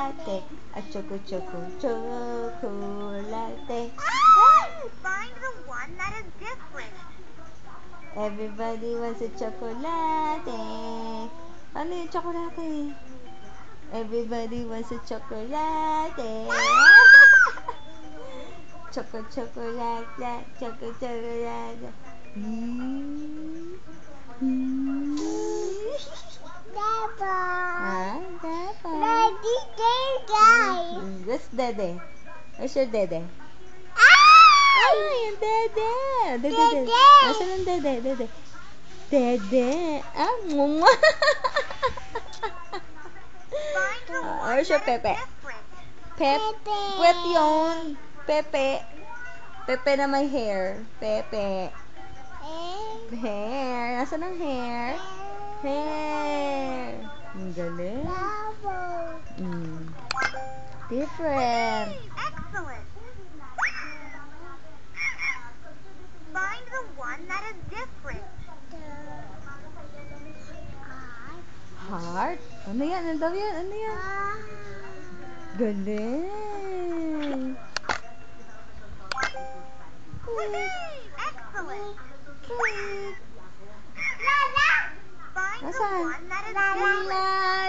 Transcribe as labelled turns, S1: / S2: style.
S1: chocolate. A chocolate.
S2: Find the one that is different.
S1: Everybody wants a chocolate. Ano yung chocolate? Everybody wants a chocolate. Chocolate. That's Dede. Where's your Dede? Ay, yung Dede. Dede. Nasaan ang Dede? Dede. Ah, muma. Where's your Pepe? Pet yun. Pepe. Pepe na may hair. Pepe. Hair. Nasaan ang hair? Hair. Ang galing. Different.
S2: Excellent. Find the one that is different.
S1: Heart? Ano yan? Ano daw yan? Ano yan? Galing.
S2: Excellent.
S1: Cake.
S2: Find the
S1: Nasaan?
S2: one that is different.